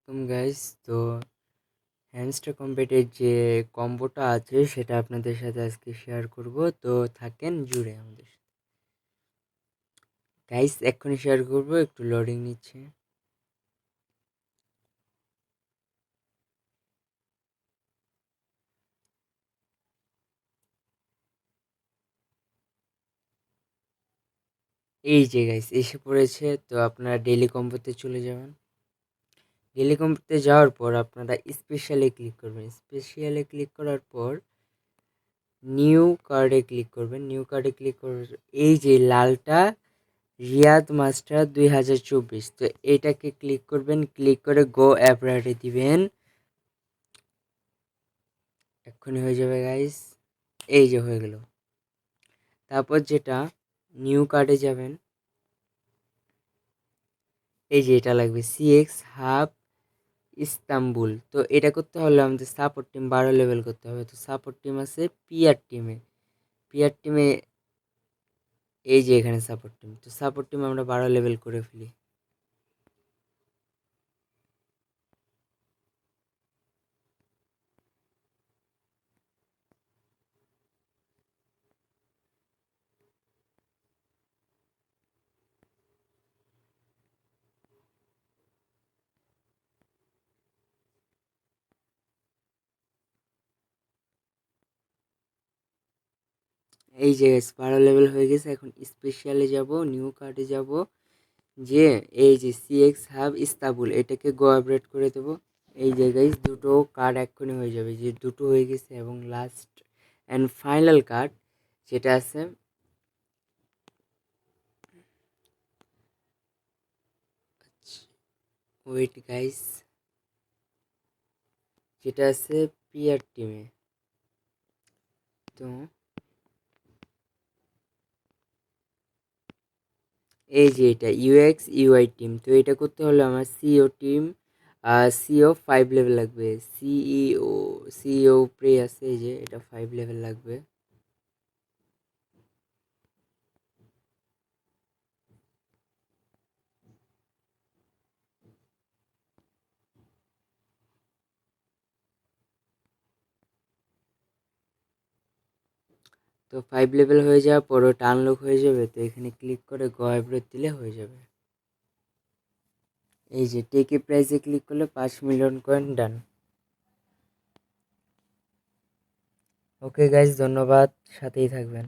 Welcome guys. তো hamster কম্পিটের যে কম্বোটা আছে সেটা আপনাদের সাথে আজকে শেয়ার করব। তো থাকেন জুড়ে আমাদের সাথে গাইস, এক্ষুনি শেয়ার করব, একটু লোডিং নিচ্ছে। এই যে গাইস এসে পড়েছে। তো আপনারা ডেইলি কম্বোতে চলে যাবেন। ডেইলি কম্বোতে যাওয়ার পর আপনারা স্পেশালে ক্লিক করবেন। স্পেশালে ক্লিক করার পর নিউ কার্ডে ক্লিক করবেন। নিউ কার্ডে ক্লিক করার এই যে লালটা রিয়াদ মাস্টার 2024, তো এটাকে ক্লিক করবেন। ক্লিক করে গো অ্যাপ রাইটে দিবেন। এক্ষুনি হয়ে যাবে গাইস। এই যে হয়ে গেল। তারপর যেটা নিউ কার্ডে যাবেন, এই যে এটা লাগবে সিএক্স হাব ইস্তাম্বুল। তো এটা করতে হলে আমাদের সাপোর্ট টিম 12 লেভেল করতে হবে। তো সাপোর্ট টিম আছে পিআর টিমে এই যে এখানে সাপোর্ট টিম। তো সাপোর্ট টিম আমরা 12 লেভেল করে ফেলি। এই যে 12 লেভেল হয়ে গেছে। এখন স্পেশালে যাব, নিউ কার্ডে যাব, যে এই যে সিএক্স হাব ইস্তাম্বুল এটাকে গো আপডেট করে দেবো। এই যে গাইস দুটো কার্ড এক্ষুনি হয়ে যাবে, যে দুটো হয়ে গেছে। এবং লাস্ট অ্যান্ড ফাইনাল কার্ড যেটা আছে, ওয়েট গাইস, যেটা আছে পিআর টিমে। তো এই যে এটা ইউএক্স ইউআই টিম। তো এটা করতে হলে আমার সিও টিম, সিও 5 লেভেল লাগবে। সিইও প্রে আছে, এই যে এটা 5 লেভেল লাগবে। তো 5 লেভেল হয়ে যাওয়ার পর ওটা আনলক হয়ে যাবে। তো এখানে ক্লিক করে গো আপডেট দিলে হয়ে যাবে। এই যে টেকে প্রাইজে ক্লিক করলে 5 মিলিয়ন কয়েন ডান। ওকে গাইজ, ধন্যবাদ, সাথেই থাকবেন।